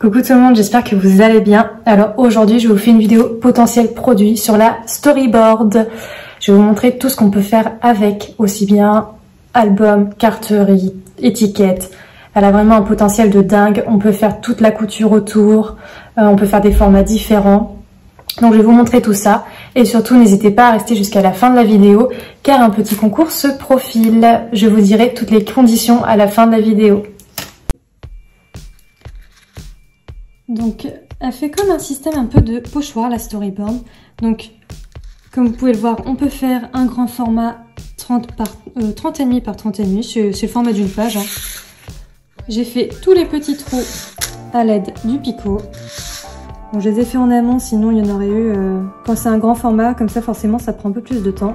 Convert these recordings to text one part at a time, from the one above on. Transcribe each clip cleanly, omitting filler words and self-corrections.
Coucou tout le monde, j'espère que vous allez bien. Alors aujourd'hui, je vous fais une vidéo potentiel produit sur la storyboard. Je vais vous montrer tout ce qu'on peut faire avec, aussi bien album, carterie, étiquette. Elle a vraiment un potentiel de dingue. On peut faire toute la couture autour, on peut faire des formats différents. Donc je vais vous montrer tout ça et surtout n'hésitez pas à rester jusqu'à la fin de la vidéo car un petit concours se profile. Je vous dirai toutes les conditions à la fin de la vidéo. Donc elle fait comme un système un peu de pochoir la storyboard. Donc comme vous pouvez le voir, on peut faire un grand format 30,5 par 30,5, c'est le format d'une page. Hein. J'ai fait tous les petits trous à l'aide du picot. Bon, je les ai fait en amont, sinon il y en aurait eu... quand c'est un grand format, comme ça forcément ça prend un peu plus de temps.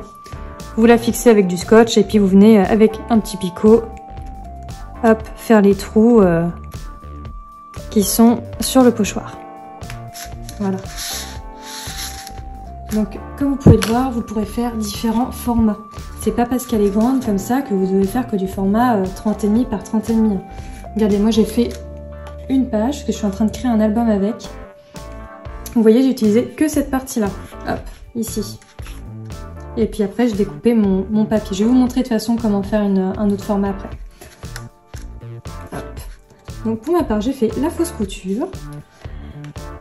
Vous la fixez avec du scotch et puis vous venez avec un petit picot, hop, faire les trous qui sont sur le pochoir. Voilà. Donc comme vous pouvez le voir, vous pourrez faire différents formats. C'est pas parce qu'elle est grande comme ça que vous devez faire que du format 30,5 par 30,5. Regardez, moi j'ai fait une page que je suis en train de créer un album avec. Vous voyez, j'ai utilisé que cette partie-là. Hop, ici. Et puis après, j'ai découpé mon papier. Je vais vous montrer de toute façon comment faire un autre format après. Hop. Donc pour ma part, j'ai fait la fausse couture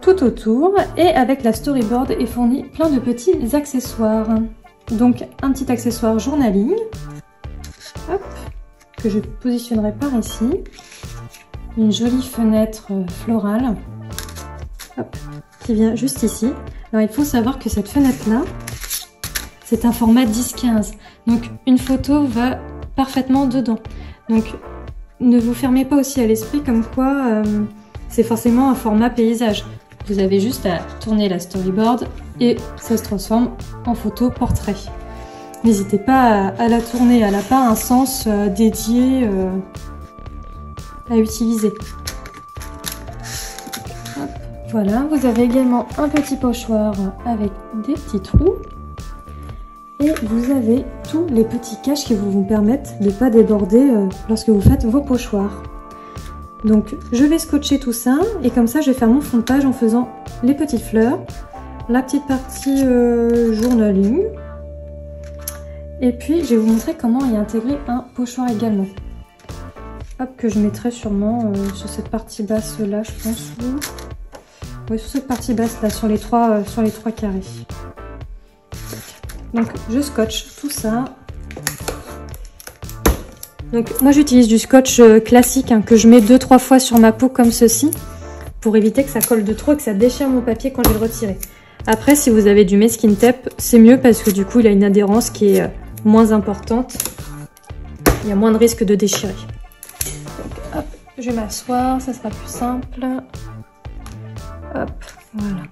tout autour. Et avec la storyboard est fourni plein de petits accessoires. Donc un petit accessoire journaling. Hop. Que je positionnerai par ici. Une jolie fenêtre florale. Hop. Qui vient juste ici. Alors il faut savoir que cette fenêtre là, c'est un format 10-15. Donc une photo va parfaitement dedans. Donc ne vous fermez pas aussi à l'esprit comme quoi c'est forcément un format paysage. Vous avez juste à tourner la storyboard et ça se transforme en photo portrait. N'hésitez pas à la tourner, elle n'a pas un sens dédié à utiliser. Voilà, vous avez également un petit pochoir avec des petits trous. Et vous avez tous les petits caches qui vous permettent de ne pas déborder lorsque vous faites vos pochoirs. Donc je vais scotcher tout ça et comme ça je vais faire mon fond de page en faisant les petites fleurs, la petite partie journaling. Et puis je vais vous montrer comment y intégrer un pochoir également. Hop, que je mettrai sûrement sur cette partie basse là, je pense. Oui, sur cette partie basse là, sur les trois carrés. Donc je scotche tout ça. Donc moi j'utilise du scotch classique hein, que je mets 2-3 fois sur ma peau comme ceci pour éviter que ça colle de trop et que ça déchire mon papier quand je vais le retirer. Après si vous avez du masking tape, c'est mieux parce que du coup il a une adhérence qui est moins importante. Il y a moins de risque de déchirer. Donc hop, je vais m'asseoir, ça sera plus simple. Hop, voilà.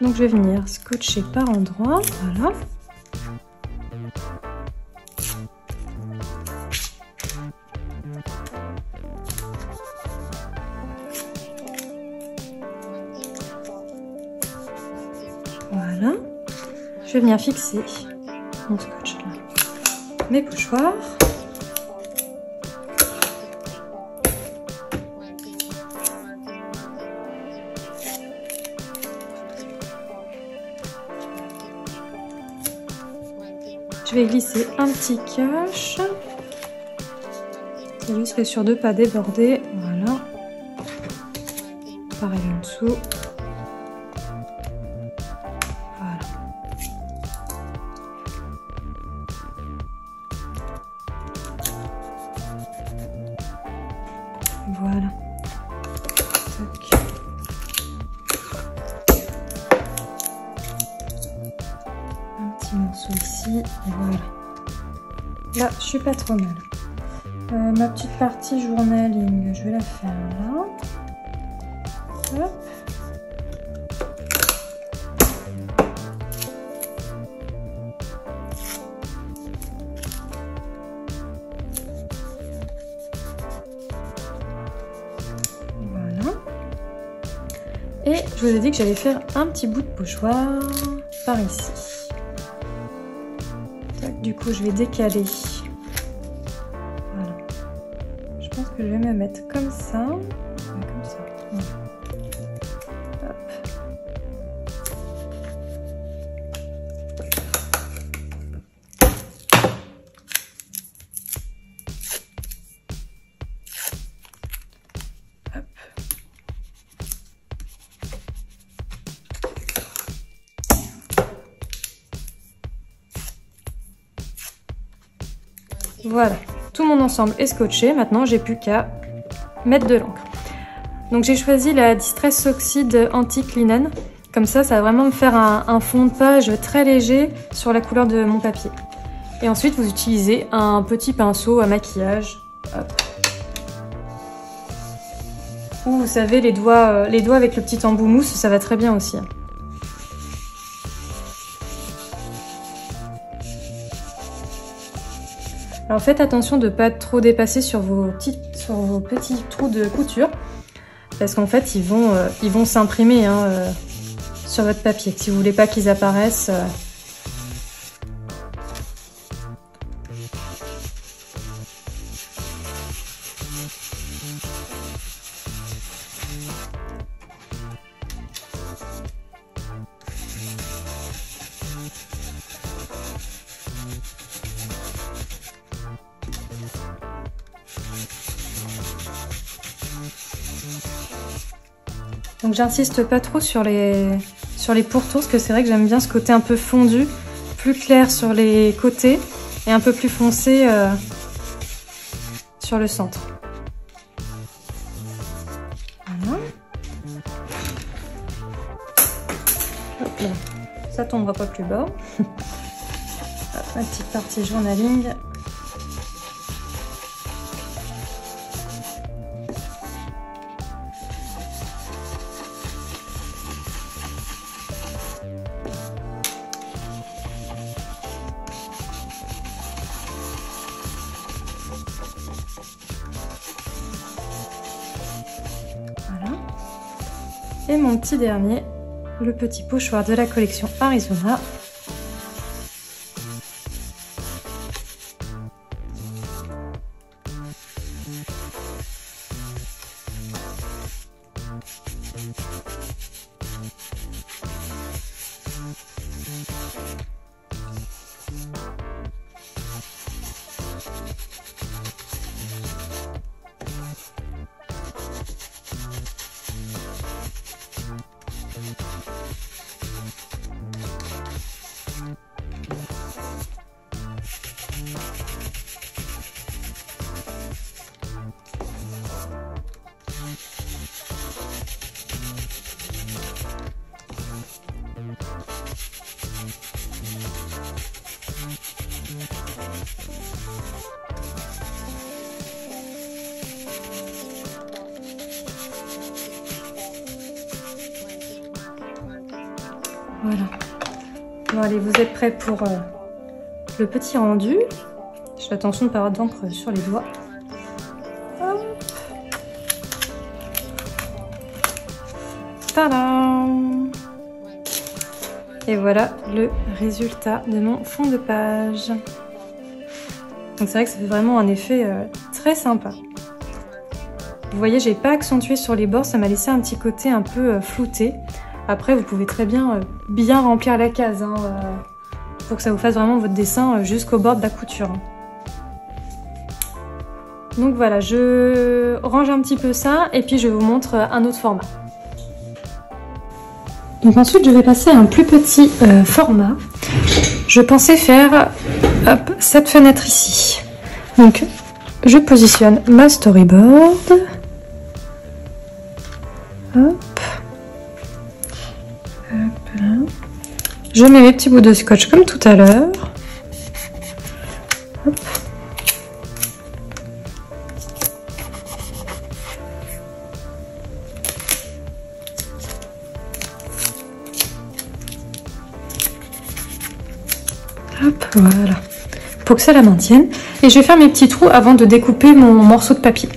Donc je vais venir scotcher par endroits, voilà. Voilà. Je vais venir fixer mon scotch là. Mes pochoirs. Je vais glisser un petit cache. Je serai sûr de ne pas déborder. Voilà. Pareil en dessous. Voilà. Voilà. Tac. Morceau ici, et voilà. Là, je suis pas trop mal. Ma petite partie journaling, je vais la faire là. Hop. Voilà. Et je vous ai dit que j'allais faire un petit bout de pochoir par ici. Du coup, je vais décaler. Voilà. Je pense que je vais me mettre comme ça. Comme ça. Voilà. Voilà, tout mon ensemble est scotché. Maintenant, j'ai plus qu'à mettre de l'encre. Donc j'ai choisi la Distress Oxide Antique Linen. Comme ça va vraiment me faire un fond de page très léger sur la couleur de mon papier. Et ensuite, vous utilisez un petit pinceau à maquillage. Hop. Ou vous savez, les doigts avec le petit embout mousse, ça va très bien aussi. Alors faites attention de ne pas trop dépasser sur vos petits trous de couture. Parce qu'en fait, ils vont s'imprimer sur votre papier. Si vous voulez pas qu'ils apparaissent. Donc j'insiste pas trop sur les pourtours parce que c'est vrai que j'aime bien ce côté un peu fondu, plus clair sur les côtés et un peu plus foncé sur le centre. Voilà. Hop là. Ça tombera pas plus bas. Hop, ma petite partie journaling. Et mon petit dernier, le petit pochoir de la collection Arizona. Voilà. Bon allez, vous êtes prêts pour le petit rendu. Je fais attention de ne pas avoir d'encre sur les doigts. Hop. Tadam! Et voilà le résultat de mon fond de page. Donc c'est vrai que ça fait vraiment un effet très sympa. Vous voyez, j'ai pas accentué sur les bords, ça m'a laissé un petit côté un peu flouté. Après, vous pouvez très bien bien remplir la case pour que ça vous fasse vraiment votre dessin jusqu'au bord de la couture. Donc voilà, je range un petit peu ça et puis je vous montre un autre format. Donc ensuite, je vais passer à un plus petit format. Je pensais faire hop, cette fenêtre ici. Donc, je positionne ma storyboard. Hop. Hop là. Je mets mes petits bouts de scotch comme tout à l'heure. Hop. Hop, voilà. Pour que ça la maintienne. Et je vais faire mes petits trous avant de découper mon morceau de papier.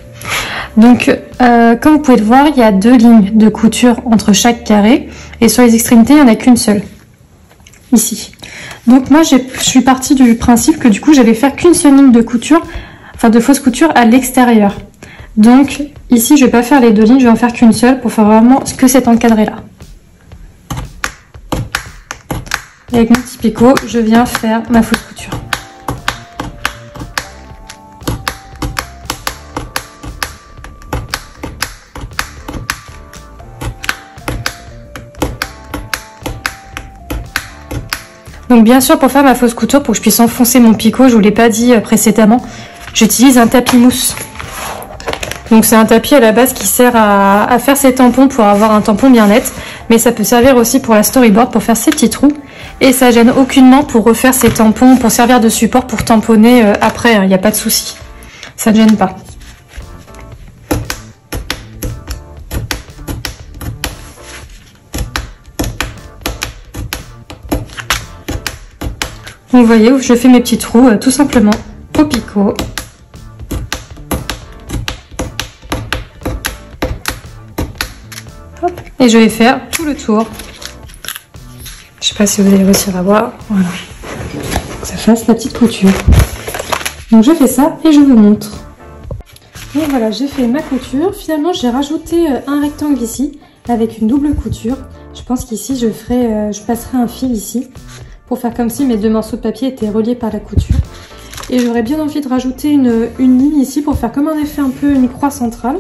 Donc, comme vous pouvez le voir, il y a 2 lignes de couture entre chaque carré. Et sur les extrémités, il n'y en a qu'une seule. Ici. Donc moi, je suis partie du principe que du coup, j'allais faire qu'une seule ligne de couture, enfin de fausse couture à l'extérieur. Donc ici, je vais pas faire les 2 lignes, je vais en faire qu'une seule pour faire vraiment que cet encadré-là. Et avec mon petit picot, je viens faire ma fausse couture. Donc bien sûr, pour faire ma fausse couture, pour que je puisse enfoncer mon picot, je vous l'ai pas dit précédemment, j'utilise un tapis mousse. Donc c'est un tapis à la base qui sert à faire ses tampons pour avoir un tampon bien net, mais ça peut servir aussi pour la storyboard pour faire ses petits trous. Et ça gêne aucunement pour refaire ses tampons, pour servir de support pour tamponner après, il n'y a pas de souci. Ça ne gêne pas. Donc vous voyez, je fais mes petits trous tout simplement au picot. Hop. Et je vais faire tout le tour. Je sais pas si vous allez réussir à voir. Voilà. Que ça fasse la petite couture. Donc je fais ça et je vous montre. Donc voilà, j'ai fait ma couture. Finalement, j'ai rajouté un rectangle ici avec une double couture. Je pense qu'ici, je passerai un fil ici pour faire comme si mes deux morceaux de papier étaient reliés par la couture. Et j'aurais bien envie de rajouter une ligne ici pour faire comme un effet un peu une croix centrale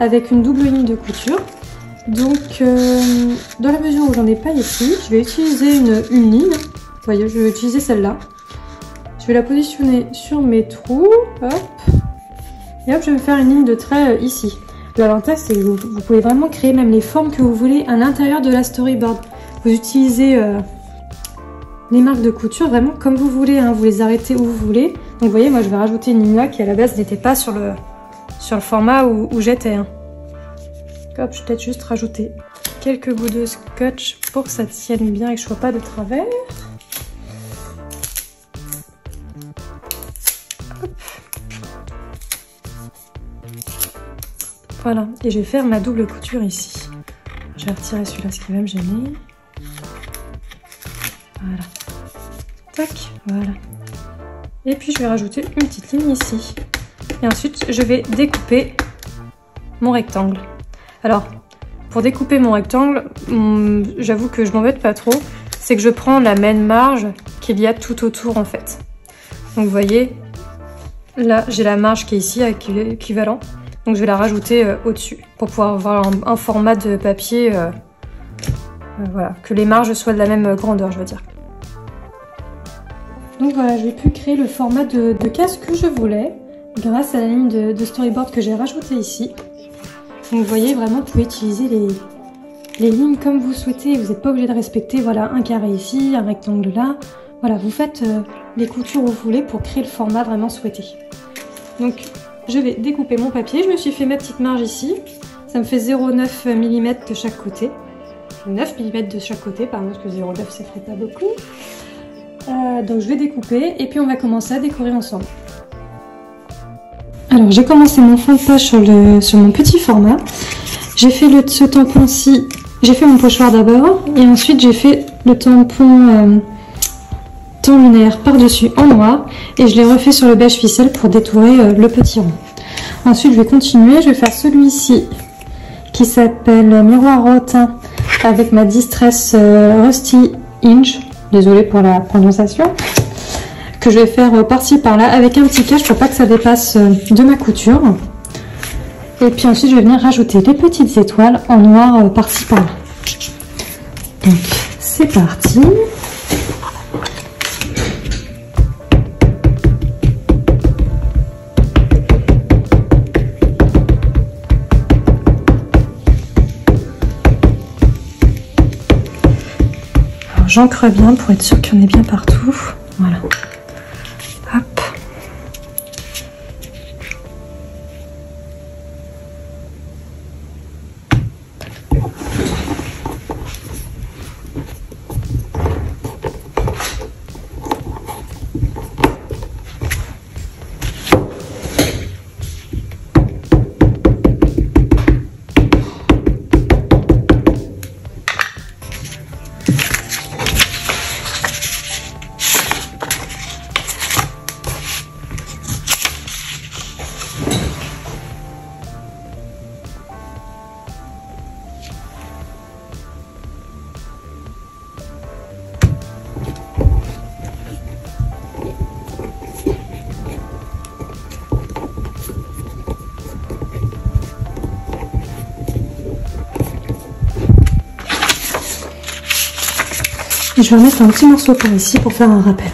avec une double ligne de couture. Donc, dans la mesure où j'en ai pas ici, je vais utiliser une ligne. Vous voyez, je vais utiliser celle-là. Je vais la positionner sur mes trous. Hop. Et hop, je vais me faire une ligne de trait ici. L'avantage, c'est que vous pouvez vraiment créer même les formes que vous voulez à l'intérieur de la storyboard. Vous utilisez les marques de couture vraiment comme vous voulez, hein. Vous les arrêtez où vous voulez. Donc vous voyez, moi je vais rajouter une ligne là qui à la base n'était pas sur le format où j'étais. Hein. Hop, je vais peut-être juste rajouter quelques bouts de scotch pour que ça tienne bien et que je ne sois pas de travers. Hop. Voilà, et je vais faire ma double couture ici. Je vais retirer celui-là, ce qui va me gêner. Voilà. Tac, voilà. Et puis je vais rajouter une petite ligne ici. Et ensuite, je vais découper mon rectangle. Alors, pour découper mon rectangle, j'avoue que je m'embête pas trop. C'est que je prends la même marge qu'il y a tout autour en fait. Donc vous voyez, là j'ai la marge qui est ici avec l'équivalent. Donc je vais la rajouter au-dessus pour pouvoir avoir un format de papier, voilà, que les marges soient de la même grandeur, je veux dire. Donc voilà, j'ai pu créer le format de case que je voulais grâce à la ligne de storyboard que j'ai rajoutée ici. Donc vous voyez, vraiment, vous pouvez utiliser les lignes comme vous souhaitez. Vous n'êtes pas obligé de respecter, voilà, un carré ici, un rectangle là. Voilà, vous faites les coutures où vous voulez pour créer le format vraiment souhaité. Donc je vais découper mon papier. Je me suis fait ma petite marge ici. Ça me fait 0,9 mm de chaque côté. 9 mm de chaque côté, pardon, parce que 0,9 ça ferait pas beaucoup. Donc je vais découper et puis on va commencer à décorer ensemble. Alors j'ai commencé mon fond de page sur mon petit format. J'ai fait ce tampon-ci, j'ai fait mon pochoir d'abord et ensuite j'ai fait le tampon temps lunaire par-dessus en noir et je l'ai refait sur le beige ficelle pour détourer le petit rond. Ensuite je vais continuer, je vais faire celui-ci qui s'appelle Miroir Rotin avec ma Distress Rusty Hinge, désolée pour la prononciation, que je vais faire par-ci par-là avec un petit cache pour pas que ça dépasse de ma couture. Et puis ensuite je vais venir rajouter les petites étoiles en noir par-ci par-là. Donc c'est parti. J'ancre bien pour être sûr qu'il y en ait bien partout. Voilà. Hop. je vais remettre un petit morceau par ici pour faire un rappel.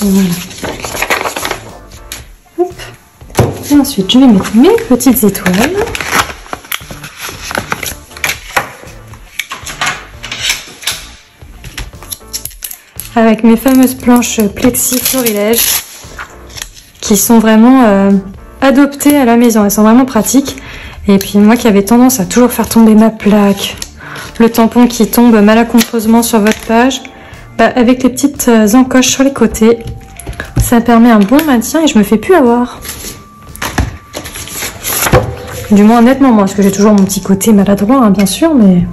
Voilà. Hop. Et ensuite, je vais mettre mes petites étoiles. Avec mes fameuses planches Plexi Florilège qui sont vraiment adoptées à la maison. Elles sont vraiment pratiques. Et puis moi qui avais tendance à toujours faire tomber ma plaque, le tampon qui tombe malencontreusement sur votre page, bah, avec les petites encoches sur les côtés, ça permet un bon maintien et je me fais plus avoir. Du moins honnêtement, moi, parce que j'ai toujours mon petit côté maladroit, hein, bien sûr, mais...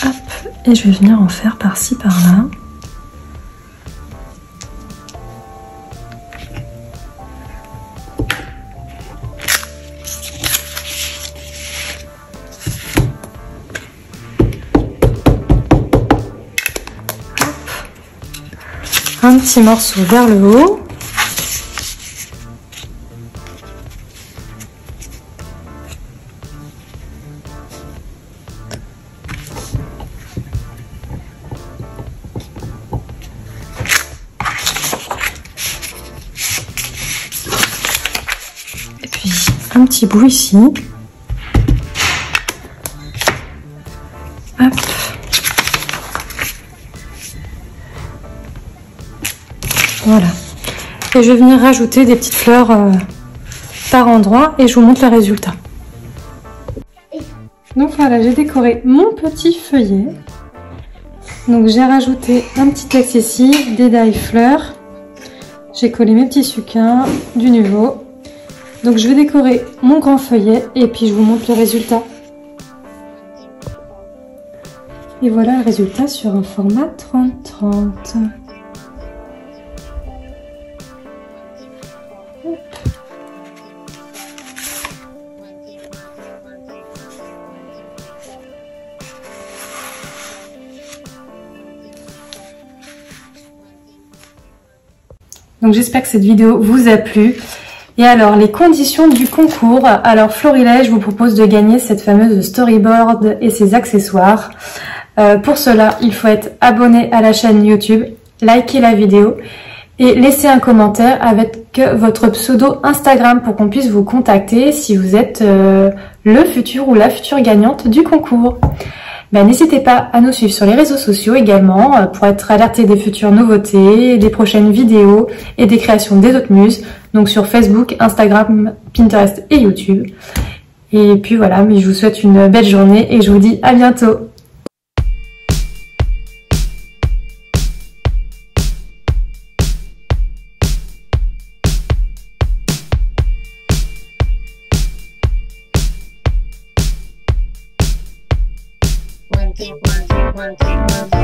Hop, et je vais venir en faire par-ci, par-là. Un petit morceau vers le haut. Et puis un petit bout ici. Hop. Voilà. Et je vais venir rajouter des petites fleurs par endroit et je vous montre le résultat. Donc voilà, j'ai décoré mon petit feuillet. Donc j'ai rajouté un petit texte ici, des die fleurs. J'ai collé mes petits suquins, du nouveau. Donc je vais décorer mon grand feuillet et puis je vous montre le résultat. Et voilà le résultat sur un format 30-30. Donc j'espère que cette vidéo vous a plu. Et alors les conditions du concours. Alors Florilège vous propose de gagner cette fameuse storyboard et ses accessoires. Pour cela il faut être abonné à la chaîne YouTube, liker la vidéo et laisser un commentaire avec votre pseudo Instagram pour qu'on puisse vous contacter si vous êtes le futur ou la future gagnante du concours. N'hésitez pas à nous suivre sur les réseaux sociaux également pour être alerté des futures nouveautés, des prochaines vidéos et des créations des autres muses. Donc sur Facebook, Instagram, Pinterest et YouTube. Et puis voilà, mais je vous souhaite une belle journée et je vous dis à bientôt. One, two, one, two, one, two, one, two.